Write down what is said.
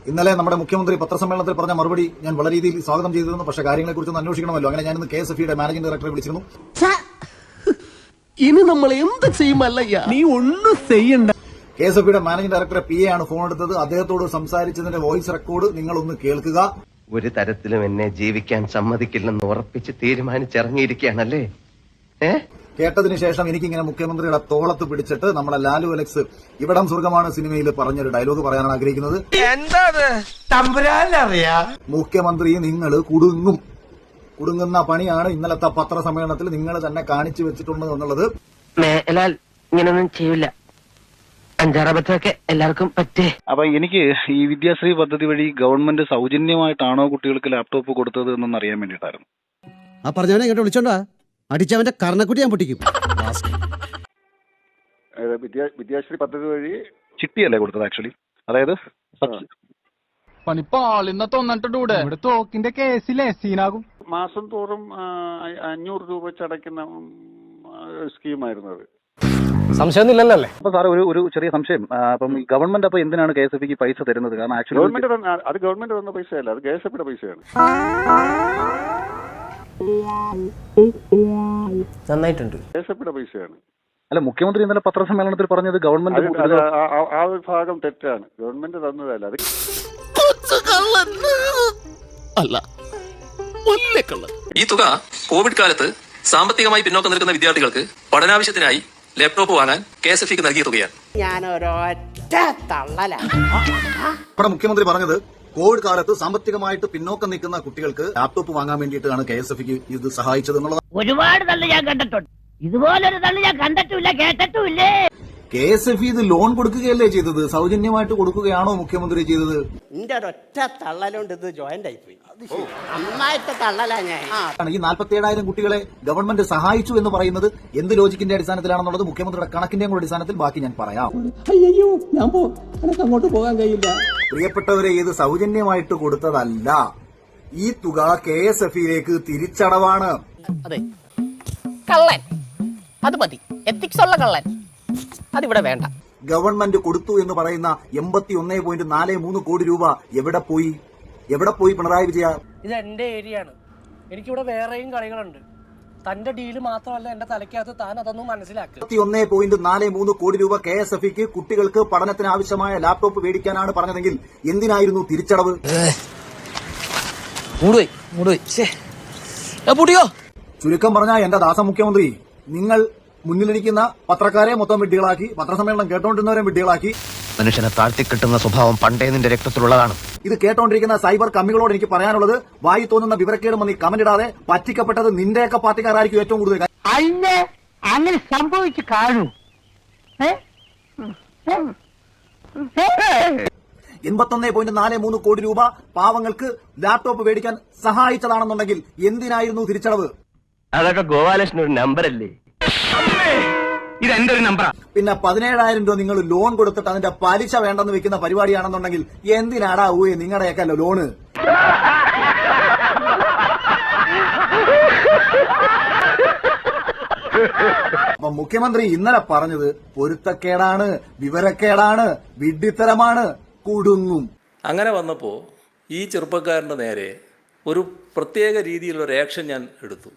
ഇന്നലെ നമ്മുടെ മുഖ്യമന്ത്രി പത്രസമ്മേളനത്തിൽ പറഞ്ഞ മറുപടി ഞാൻ വളരെ രീതിയിൽ സ്വാഗതം ചെയ്തിരുന്നു. പക്ഷേ കാര്യങ്ങളെക്കുറിച്ചൊന്ന് അന്വേഷിക്കണമല്ലോ. അങ്ങനെ ഞാനിന്ന് KSFE-യുടെ മാനേജിംഗ് ഡയറക്ടറെ വിളിച്ചിരുന്നു. ഇനി നമ്മൾ എന്ത് ചെയ്യുമല്ലയ്യ, നീ ഒന്നും ചെയ്യണ്ട. KSFE-യുടെ മാനേജിംഗ് ഡയറക്ടറെ PA ആണ് ഫോൺ എടുത്തത്. അദ്ദേഹത്തോട് സംസാരിച്ചതിന്റെ വോയിസ് റെക്കോർഡ് നിങ്ങളൊന്ന് കേൾക്കുക. ഒരു തരത്തിലും എന്നെ ജീവിക്കാൻ സമ്മതിക്കില്ലെന്ന് ഉറപ്പിച്ച് തീരുമാനിച്ചിറങ്ങിയിരിക്കുകയാണല്ലേ? കേട്ടതിന് ശേഷം എനിക്കിങ്ങനെ മുഖ്യമന്ത്രിയുടെ തോളത്ത് പിടിച്ചിട്ട് നമ്മളെ ലാലു അലക്സ് ഇവിടം സ്വർഗമാണ് സിനിമയിൽ പറഞ്ഞൊരു ഡയലോഗ് പറയാനാണ് ആഗ്രഹിക്കുന്നത്. മുഖ്യമന്ത്രി നിങ്ങൾ കുടുങ്ങുന്ന പണിയാണ് ഇന്നലത്തെ പത്രസമ്മേളനത്തിൽ നിങ്ങൾ തന്നെ കാണിച്ചു വെച്ചിട്ടുണ്ട് എന്നുള്ളത്. ഇങ്ങനൊന്നും ചെയ്യില്ല, അഞ്ചാറബത്തൊക്കെ എല്ലാവർക്കും പറ്റേ. അപ്പൊ എനിക്ക് ഈ വിദ്യാശ്രീ പദ്ധതി വഴി ഗവൺമെന്റ് സൗജന്യമായിട്ടാണോ കുട്ടികൾക്ക് ലാപ്ടോപ്പ് കൊടുത്തത് എന്നൊന്ന് അറിയാൻ വേണ്ടിയിട്ടായിരുന്നു. ആ പറഞ്ഞവനെ ഇങ്ങോട്ട് വിളിച്ചോണ്ടാ, അടിച്ചവന്റെ കർണക്കുട്ടി ഞാൻ പൊട്ടിക്കും. വിദ്യാശ്രീ പദ്ധതി വഴി ചിട്ടിയല്ലേ കൊടുത്തത് ആക്ച്വലി? അതായത് തോക്കിന്റെ കേസിലെ സീനാകും. മാസം തോറും 500 രൂപ വെച്ചടയ്ക്കുന്ന സ്കീമായിരുന്നു അത്. സംശയമൊന്നുമില്ലല്ലേ? അപ്പൊ സാറ് ഒരു ചെറിയ സംശയം. അപ്പം ഈ ഗവൺമെന്റ് അപ്പൊ എന്തിനാണ് KSFE-ക്ക് പൈസ തരുന്നത്? കാരണം ആക്ച്വലി ഗവൺമെന്റ് തന്ന പൈസയല്ല, അത് KSFE-യുടെ പൈസയാണ്. നന്നായിട്ടുണ്ട്. KSFE-യുടെ പൈസയാണ്. അല്ല, മുഖ്യമന്ത്രി ഇന്നലെ പത്രസമ്മേളനത്തിൽ പറഞ്ഞത് ഗവൺമെന്റ് ആ ഒരു ഭാഗം തെറ്റാണ്. ഗവൺമെന്റ് തന്നതല്ല അത്. ഈ തുക കോവിഡ് കാലത്ത് സാമ്പത്തികമായി പിന്നോക്കം നിൽക്കുന്ന വിദ്യാർത്ഥികൾക്ക് പഠനാവശ്യത്തിനായി ലാപ്ടോപ്പ് വാങ്ങാൻ KSFE-ക്ക് നൽകിയ തുകയാണ്. നമ്മുടെ മുഖ്യമന്ത്രി പറഞ്ഞത് കോവിഡ് കാലത്ത് സാമ്പത്തികമായിട്ട് പിന്നോക്കം നിൽക്കുന്ന കുട്ടികൾക്ക് ലാപ്ടോപ്പ് വാങ്ങാൻ വേണ്ടിയിട്ടാണ് KSFE-ക്ക് ഇത് സഹായിച്ചത് എന്നുള്ളത്. ഒരുപാട് തള്ളു ഞാൻ കണ്ടിട്ടുണ്ട്, ഇതുപോലൊരു തള്ളു ഞാൻ കണ്ടിട്ടില്ല, കേട്ടിട്ടില്ലേ. KSFE ഇത് ലോൺ കൊടുക്കുകയല്ലേ ചെയ്തത്? സൗജന്യമായിട്ട് കൊടുക്കുകയാണോ മുഖ്യമന്ത്രി ചെയ്തത്? എന്റെ ഒരൊറ്റ തള്ളലുണ്ട് ഇത് ജോയിന്റ് ആയിപ്പോയി. നന്നായിട്ട് തള്ളലാ ഞാൻ. ഈ 47,000 കുട്ടികളെ ഗവൺമെന്റ് സഹായിച്ചു എന്ന് പറയുന്നത് എന്ത് ലോജിക്കിന്റെ അടിസ്ഥാനത്തിലാണെന്നുള്ളത് മുഖ്യമന്ത്രിയുടെ കണക്കിന്റെയും കൂടെ അടിസ്ഥാനത്തിൽ ബാക്കി ഞാൻ പറയാം. അയ്യോ, ഞാൻ അങ്ങോട്ട് പോകാൻ കഴിയില്ല. പ്രിയപ്പെട്ടവരെ, ഇത് സൗജന്യമായിട്ട് കൊടുത്തതല്ല. ഈ തുക KSFE-യിലേക്ക് തിരിച്ചടവാണ്. അതെ, കള്ളൻ അത് മതി, എത്തിക്സ് ഉള്ള കള്ളൻ അതിവിടെ വേണ്ട. ഗവൺമെന്റ് കൊടുത്തു എന്ന് പറയുന്ന 81.43 കോടി രൂപ എവിടെ പോയി പിണറായി വിജയ? ഇത് എന്റെ ഏരിയ ആണ്, എനിക്കിവിടെ വേറെയും കളികളുണ്ട്. തന്റെ ഡീല് മാത്രമല്ല എന്റെ തലയ്ക്കകത്ത്, താൻ അതൊന്നും മനസ്സിലാക്കുക. 81.43 കോടി രൂപ KSFE-ക്ക് കുട്ടികൾക്ക് പഠനത്തിന് ആവശ്യമായ ലാപ്ടോപ്പ് മേടിക്കാനാണ് പറഞ്ഞതെങ്കിൽ എന്തിനായിരുന്നു തിരിച്ചടവ്? ചുരുക്കം പറഞ്ഞാൽ എന്റെ ദാസ മുഖ്യമന്ത്രി, നിങ്ങൾ മുന്നിലിരിക്കുന്ന പത്രക്കാരെ മൊത്തം വിഡ്ഢികളാക്കി, പത്രസമ്മേളനം കേട്ടോണ്ടിരുന്നവരെ വിഡ്ഢികളാക്കി. മനുഷ്യനെ താഴ്ത്തിക്കിട്ടുന്ന സ്വഭാവം പണ്ടേ നിന്റെ രക്തത്തിലുള്ളതാണ്. ഇത് കേട്ടോണ്ടിരിക്കുന്ന സൈബർ കമ്മികളോട് എനിക്ക് പറയാനുള്ളത്, വായി തോന്നുന്ന വിവരക്കേടും നീ കമന്റ് ഇടാതെ. പറ്റിക്കപ്പെട്ടത് നിന്റെയൊക്കെ പാർട്ടിക്കാരായിരിക്കും ഏറ്റവും കൂടുതൽ. അങ്ങനെ സംഭവിച്ചു കാണൂ. 81.43 കോടി രൂപ പാവങ്ങൾക്ക് ലാപ്ടോപ്പ് മേടിക്കാൻ സഹായിച്ചതാണെന്നുണ്ടെങ്കിൽ എന്തിനായിരുന്നു തിരിച്ചടവ്? അതൊക്കെ ഗോപാലകൃഷ്ണൻ ഒരു നമ്പറല്ലേ? ഇത് എന്റെ ഒരു നമ്പറാ. പിന്നെ 17,000 രൂപ നിങ്ങൾ ലോൺ കൊടുത്തിട്ട് അതിന്റെ പലിശ വേണ്ടെന്ന് വെക്കുന്ന പരിപാടിയാണെന്നുണ്ടെങ്കിൽ എന്തിനാടാ നിങ്ങളുടെയൊക്കെ ലോണ്? അപ്പൊ മുഖ്യമന്ത്രി ഇന്നലെ പറഞ്ഞത് പൊരുത്തക്കേടാണ്, വിവരക്കേടാണ്, വിഡ്ഢിത്തരമാണ്, കുടുങ്ങും. അങ്ങനെ വന്നപ്പോൾ ഈ ചെറുപ്പക്കാരന്റെ നേരെ ഒരു പ്രത്യേക രീതിയിലുള്ള ആക്ഷൻ ഞാൻ എടുത്തു.